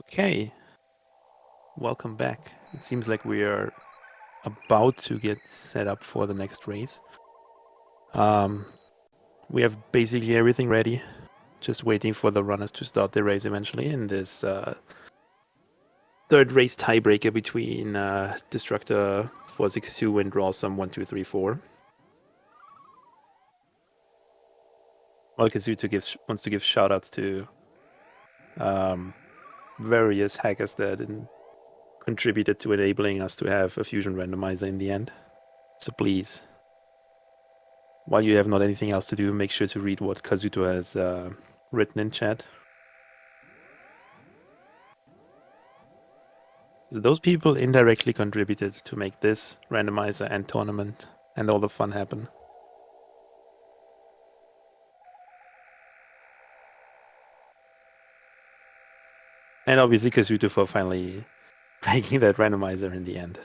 Okay, welcome back. It seems like we are about to get set up for the next race. We have basically everything ready, just waiting for the runners to start the race eventually in this third race tiebreaker between Destructor 462 and rawsome1234. Well, Kazuto wants to give shoutouts to various hackers that contributed to enabling us to have a fusion randomizer in the end. So please, while you have not anything else to do, make sure to read what Kazuto has written in chat. Those people indirectly contributed to make this randomizer and tournament and all the fun happen. And obviously Kazuto for finally making that randomizer in the end.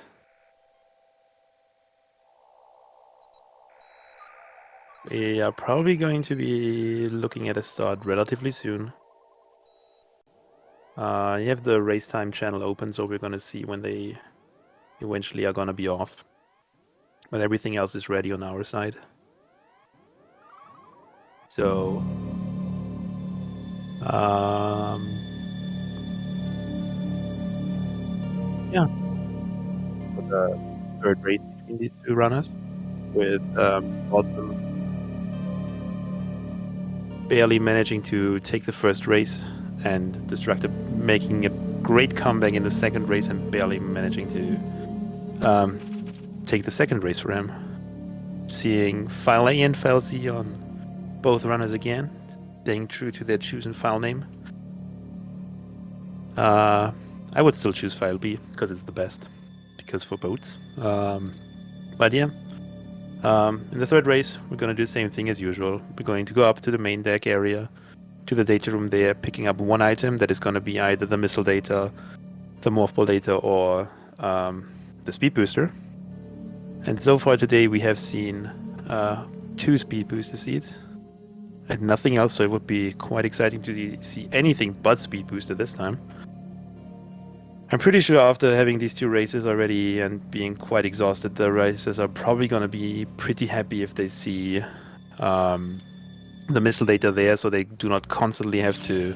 We are probably going to be looking at a start relatively soon. You have the race time channel open, so we're going to see when they eventually are going to be off. But everything else is ready on our side. So, yeah, for the third race between these two runners, with Rawsome barely managing to take the first race, and Destructor making a great comeback in the second race and barely managing to take the second race for him. Seeing file A and file Z on both runners again, staying true to their chosen file name. I would still choose file B because it's the best, because for boats. But yeah, in the third race, we're going to do the same thing as usual. We're going to go up to the main deck area, to the data room there, picking up one item that is going to be either the missile data, the morph ball data, or the speed booster. And so far today, we have seen 2 speed booster seeds and nothing else, so it would be quite exciting to see anything but speed booster this time. I'm pretty sure after having these 2 races already and being quite exhausted, the racers are probably going to be pretty happy if they see the missile data there, so they do not constantly have to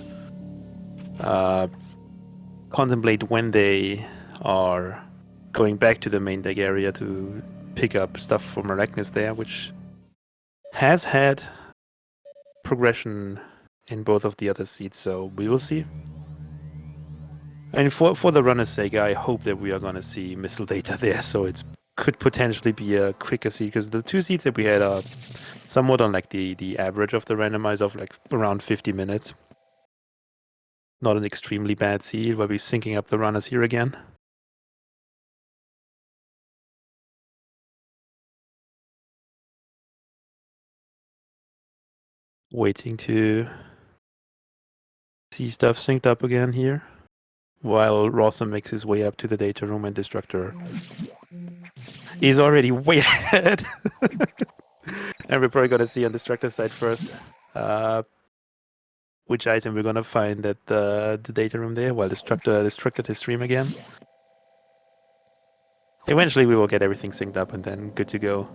contemplate when they are going back to the main deck area to pick up stuff from Arachnus there, which has had progression in both of the other seats, so we will see. And for the runner's sake, I hope that we are going to see missile data there, so it could potentially be a quicker seat, because the 2 seats that we had are somewhat on like the average of the randomizer of like around 50 minutes. Not an extremely bad seed, where we're syncing up the runners here again. Waiting to see stuff synced up again here, while Rawsome makes his way up to the data room and Destructor is already way ahead. And we're probably going to see on Destructor's side first which item we're going to find at the data room there, while Destructor his stream again. Eventually we will get everything synced up and then good to go.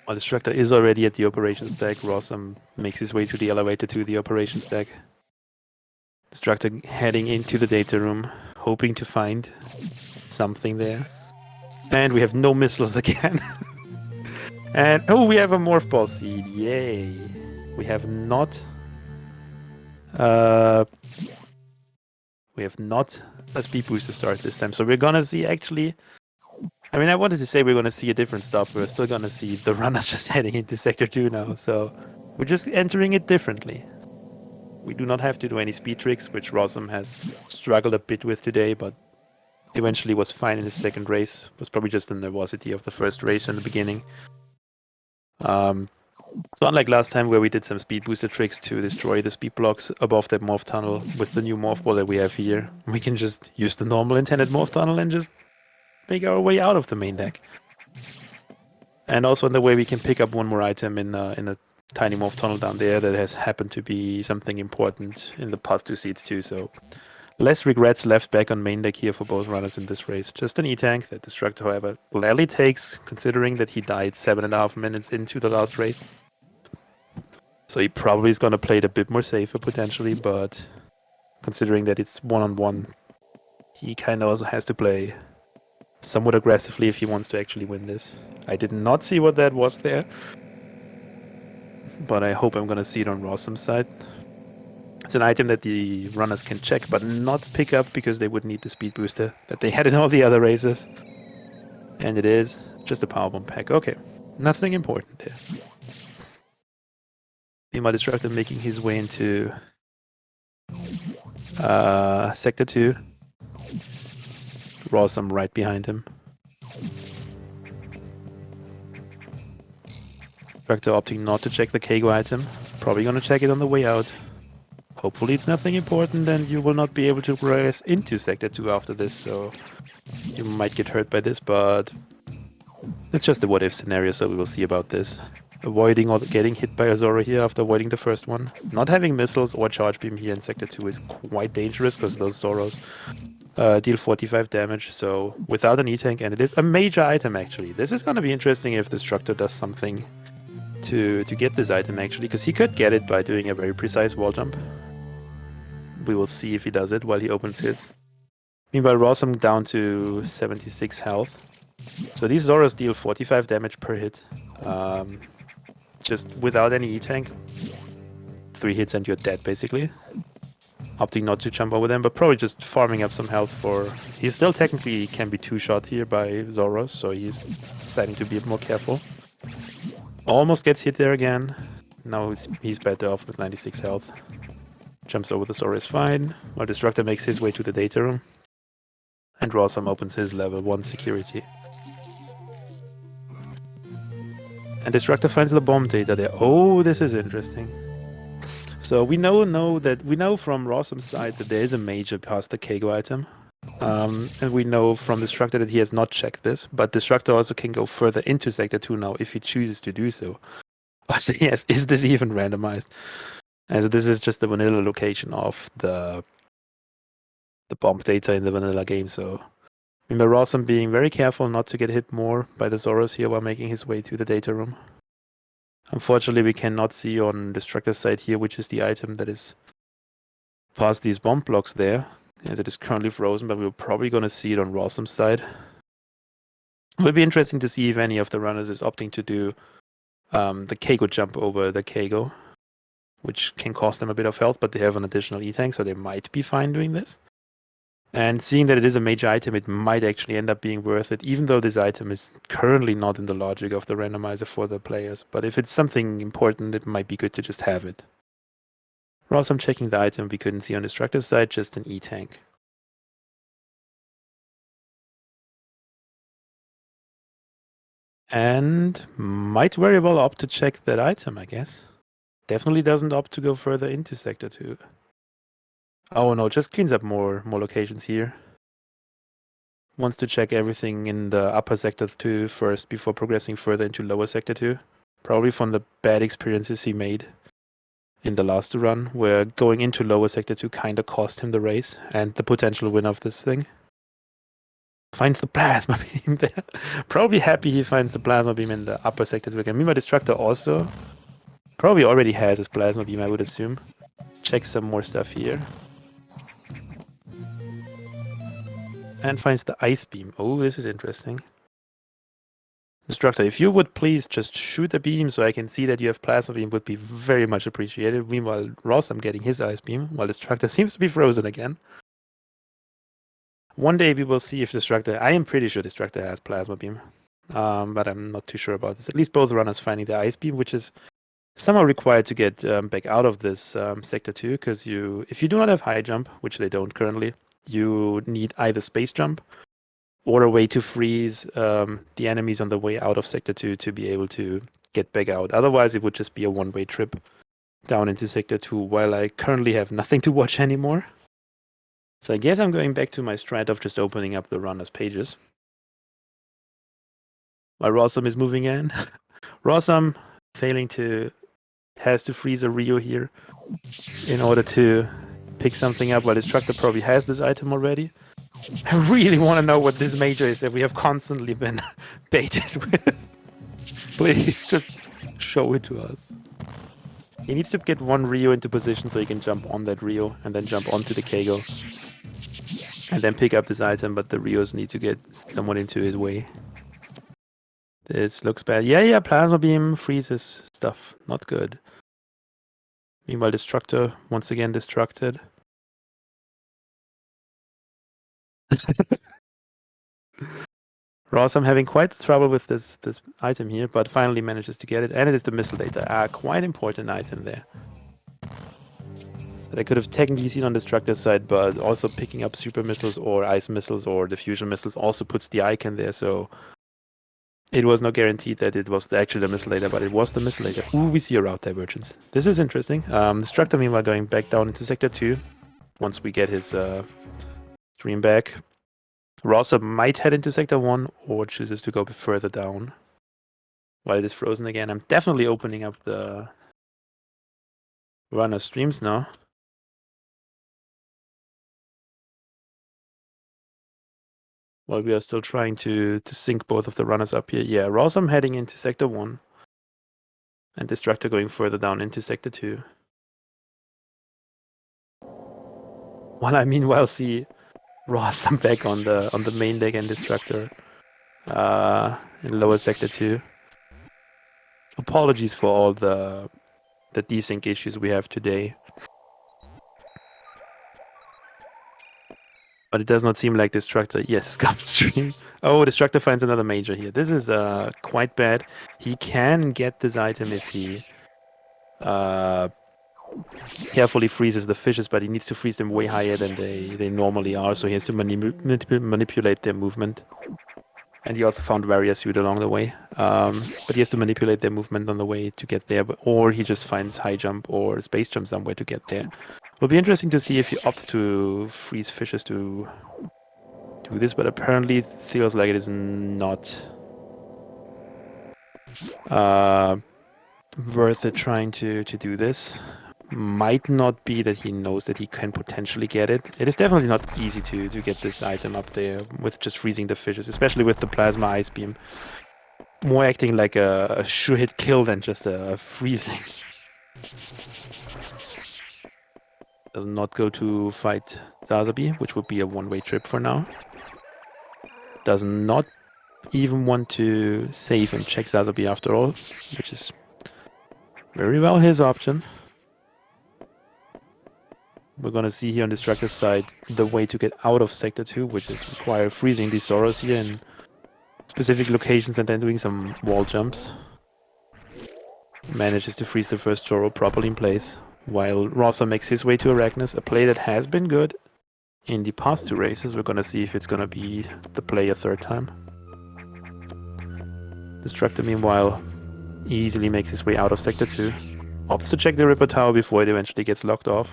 While Destructor is already at the operations deck, Rawsome makes his way to the elevator to the operations deck. Destructor heading into the data room, hoping to find something there. And we have no missiles again. And oh, we have a morph ball seed. Yay. We have not a speed booster start this time. So we're gonna see actually, I mean, I wanted to say we're gonna see a different stuff. We're still gonna see the runners just heading into Sector 2 now. So we're just entering it differently. We do not have to do any speed tricks, which Rawsome has struggled a bit with today, but eventually was fine in his second race. It was probably just the nervosity of the first race in the beginning. So unlike last time where we did some speed booster tricks to destroy the speed blocks above that morph tunnel, with the new morph ball that we have here, we can just use the normal intended morph tunnel and just make our way out of the main deck. And also in the way we can pick up one more item in a tiny morph tunnel down there that has happened to be something important in the past 2 seeds too, so less regrets left back on main deck here for both runners in this race. Just an E-Tank that Destructor, however, gladly takes, considering that he died 7.5 minutes into the last race. So he probably is going to play it a bit more safer potentially, but considering that it's one-on-one, he kind of also has to play somewhat aggressively if he wants to actually win this. I did not see what that was there, but I hope I'm going to see it on rawsome's side. It's an item that the runners can check, but not pick up because they would need the speed booster that they had in all the other races. And it is just a power bomb pack. Okay, nothing important there. Meanwhile, Destructor making his way into Sector 2. Rawsome right behind him. Destructor opting not to check the Keigo item. Probably gonna check it on the way out. Hopefully it's nothing important and you will not be able to progress into Sector 2 after this, so you might get hurt by this, but it's just a what-if scenario, so we will see about this. Avoiding or getting hit by a Zoro here after avoiding the first one. Not having missiles or charge beam here in Sector 2 is quite dangerous because those Zoros deal 45 damage, so without an E-Tank, and it is a major item actually. This is going to be interesting if Destructor does something to get this item actually, because he could get it by doing a very precise wall jump. We will see if he does it while he opens his. Meanwhile, rawsome down to 76 health. So these Zoros deal 45 damage per hit. Just without any E-Tank. 3 hits and you're dead, basically. Opting not to jump over them, but probably just farming up some health for... He still technically can be 2-shot here by Zoros, so he's deciding to be a bit more careful. Almost gets hit there again. Now he's better off with 96 health. Jumps over the Zoro is fine, while Destructor makes his way to the data room. And rawsome opens his level 1 security. And Destructor finds the bomb data there. Oh, this is interesting. So we know from rawsome's side that there is a major past the Keigo item. And we know from Destructor that he has not checked this, but Destructor also can go further into Sector 2 now if he chooses to do so. But yes, is this even randomized? As this is just the vanilla location of the bomb data in the vanilla game, so remember rawsome being very careful not to get hit more by the Zoros here while making his way to the data room. Unfortunately, we cannot see on Destructor's side here, which is the item that is past these bomb blocks there, as it is currently frozen, but we're probably going to see it on rawsome's side. It will be interesting to see if any of the runners is opting to do the Keigo jump over the Keigo, which can cost them a bit of health, but they have an additional E-Tank, so they might be fine doing this. And seeing that it is a major item, it might actually end up being worth it, even though this item is currently not in the logic of the randomizer for the players. But if it's something important, it might be good to just have it. rawsome checking the item we couldn't see on Destructor's side, just an E-Tank. And might very well opt to check that item, I guess. Definitely doesn't opt to go further into Sector 2. Oh no, just cleans up more locations here. Wants to check everything in the upper Sector 2 first before progressing further into lower Sector 2. Probably from the bad experiences he made in the last run, where going into lower Sector 2 kinda cost him the race and the potential win of this thing. Finds the plasma beam there. Probably happy he finds the plasma beam in the upper Sector 2 again. Meanwhile, Destructor also probably already has his plasma beam, I would assume. Check some more stuff here. And finds the ice beam. Oh, this is interesting. Destructor, if you would please just shoot a beam so I can see that you have plasma beam would be very much appreciated. Meanwhile, rawsome getting his ice beam, while Destructor seems to be frozen again. One day we will see if Destructor... I am pretty sure Destructor has plasma beam. But I'm not too sure about this. At least both runners finding the ice beam, which is somehow required to get back out of this Sector 2, because if you do not have high jump, which they don't currently, you need either space jump or a way to freeze the enemies on the way out of Sector 2 to be able to get back out. Otherwise, it would just be a one-way trip down into Sector 2, while I currently have nothing to watch anymore. So I guess I'm going back to my strat of just opening up the runners' pages. While rawsome is moving in. rawsome failing to has to freeze a Rio here in order to pick something up, while Destructor probably has this item already. I really want to know what this major is that we have constantly been baited with. Please, just show it to us. He needs to get one Rio into position so he can jump on that Rio and then jump onto the Keigo. And then pick up this item, but the Rios need to get someone into his way. This looks bad. Yeah, Plasma Beam freezes stuff. Not good. Meanwhile, Destructor once again destructed. Ross, I'm having quite the trouble with this item here, but finally manages to get it. And it is the missile data. Quite important item there. That I could have technically seen on Destructor's side, but also picking up super missiles or ice missiles or diffusion missiles also puts the icon there, so it was not guaranteed that it was actually the missile data, but it was the missile data. Ooh, we see a route divergence. This is interesting. Destructor meanwhile going back down into Sector 2 once we get his stream back. Rawsome might head into Sector 1 or chooses to go further down while it is frozen again. I'm definitely opening up the runner streams now. While we are still trying to sync both of the runners up here. Yeah, Rawsome heading into Sector 1. And Destructor going further down into Sector 2. While I meanwhile see Rawsome back on the main deck and Destructor in lower Sector 2. Apologies for all the desync issues we have today. But it does not seem like Destructor. Yes, scuffed stream. Oh, Destructor finds another major here. This is quite bad. He can get this item if he carefully freezes the fishes, but he needs to freeze them way higher than they normally are, so he has to manipulate their movement. And he also found Warrior Suit along the way. But he has to manipulate their movement on the way to get there, or he just finds high jump or space jump somewhere to get there. Will be interesting to see if he opts to freeze fishes to do this, but apparently it feels like it is not worth it trying to do this. Might not be that he knows that he can potentially get it. It is definitely not easy to get this item up there with just freezing the fishes, especially with the Plasma Ice Beam. More acting like a sure hit kill than just a freezing. Does not go to fight Zazabi, which would be a one-way trip for now. Does not even want to save and check Zazabi after all, which is very well his option. We're gonna see here on Destructor's side the way to get out of Sector 2, which is require freezing these Zoros here in specific locations and then doing some wall jumps. Manages to freeze the first Zoro properly in place, while Rosa makes his way to Arachnus, a play that has been good in the past two races. We're gonna see if it's gonna be the play a third time. Destructor, meanwhile, easily makes his way out of Sector 2. Opts to check the Ripper Tower before it eventually gets locked off.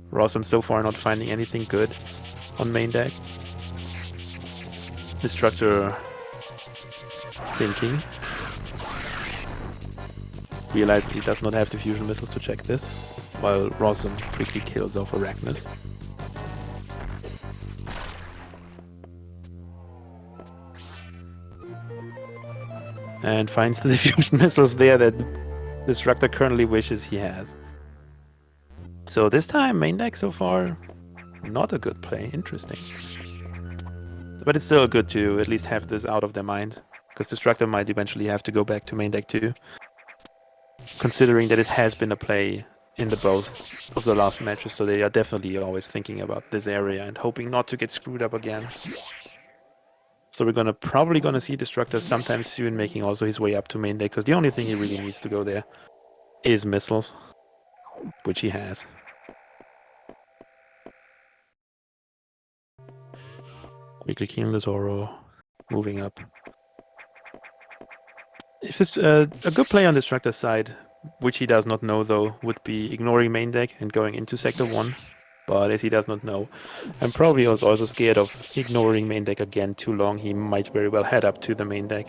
Rawsome so far not finding anything good on main deck. Destructor thinking. Realizes he does not have diffusion missiles to check this, while Rawsome quickly kills off Arachnus. And finds the diffusion missiles there that Destructor currently wishes he has. So this time, main deck so far, not a good play. Interesting. But it's still good to at least have this out of their mind, because Destructor might eventually have to go back to main deck too, considering that it has been a play in the both of the last matches, so they are definitely always thinking about this area and hoping not to get screwed up again. So we're probably gonna see Destructor sometime soon making also his way up to main deck, because the only thing he really needs to go there is missiles, which he has. Quickly killing the Zoro, moving up. If it's a good play on Destructor's side, which he does not know though, would be ignoring main deck and going into Sector 1. But as he does not know, and probably was also scared of ignoring main deck again too long, he might very well head up to the main deck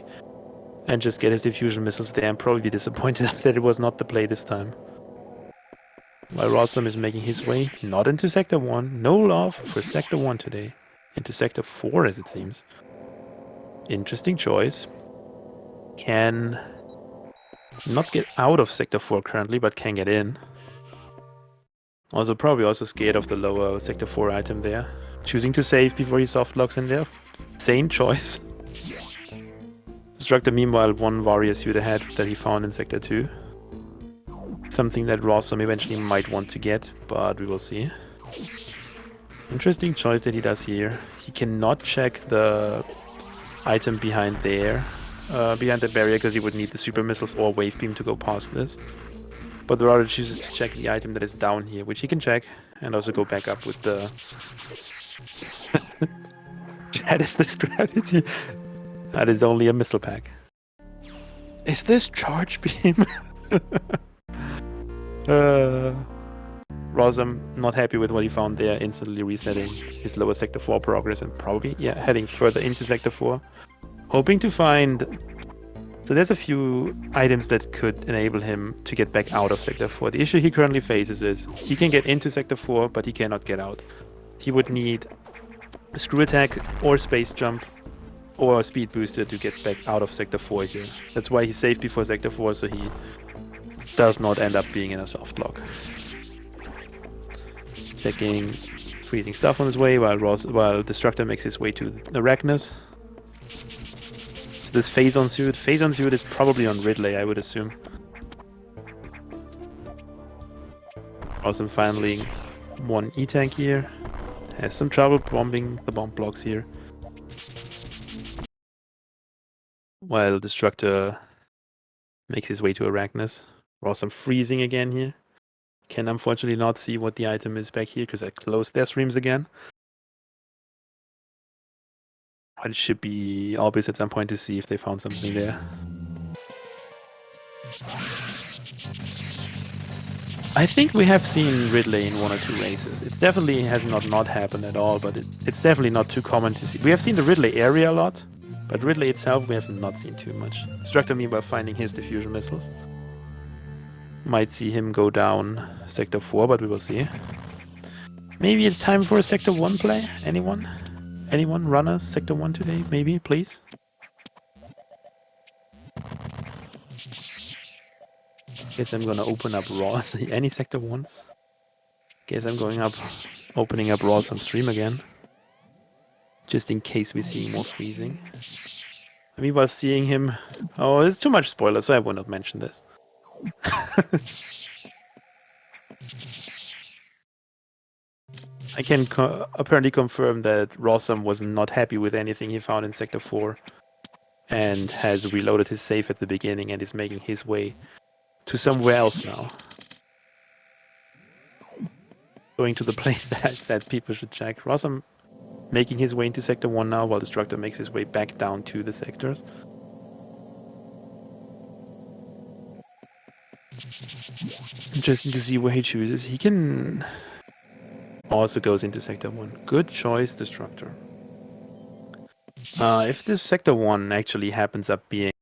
and just get his diffusion missiles there and probably be disappointed that it was not the play this time. While rawsome is making his way, not into Sector 1, no love for Sector 1 today. Into Sector 4 as it seems. Interesting choice. Can not get out of Sector 4 currently, but can get in. Also probably also scared of the lower Sector 4 item there. Choosing to save before he softlocks in there. Sane choice. Destructor meanwhile one warrior suit ahead that he found in Sector 2. Something that rawsome eventually might want to get, but we will see. Interesting choice that he does here. He cannot check the item behind there, behind the barrier, because he would need the super missiles or wave beam to go past this. But rather chooses to check the item that is down here, which he can check, and also go back up with the... That is the strategy. That is only a missile pack. Is this charge beam? rawsome, not happy with what he found there, instantly resetting his lower Sector 4 progress and probably, heading further into Sector 4. Hoping to find... So there's a few items that could enable him to get back out of Sector 4. The issue he currently faces is he can get into Sector 4, but he cannot get out. He would need a screw attack or space jump or a speed booster to get back out of Sector 4 here. That's why he saved before Sector 4, so he does not end up being in a soft lock. Checking freezing stuff on his way while Destructor makes his way to Arachnus. This phase-on suit. Phase-on suit is probably on Ridley, I would assume. Rawsome finally one E-tank here. Has some trouble bombing the bomb blocks here. While Destructor makes his way to Arachnus. Rawsome freezing again here. Can unfortunately not see what the item is back here because I closed their streams again. But it should be obvious at some point to see if they found something there. I think we have seen Ridley in one or two races. It definitely has not happened at all, but it's definitely not too common to see. We have seen the Ridley area a lot, but Ridley itself we have not seen too much. Destructor meanwhile finding his diffusion missiles. Might see him go down Sector 4, but we will see. Maybe it's time for a Sector 1 play? Anyone? Anyone? Runners? Sector 1 today? Maybe, please? Guess I'm gonna open up Raw. Any Sector 1s? Guess I'm going up, opening up Raw on stream again. Just in case we see more freezing. Meanwhile seeing him... Oh, it's too much spoiler, so I will not mention this. I can apparently confirm that rawsome was not happy with anything he found in Sector 4 and has reloaded his save at the beginning and is making his way to somewhere else now. Going to the place that people should check. Rawsome making his way into Sector 1 now while Destructor makes his way back down to the sectors. Interesting to see where he chooses. He can... Also goes into Sector 1. Good choice, Destructor. If this Sector 1 actually happens up being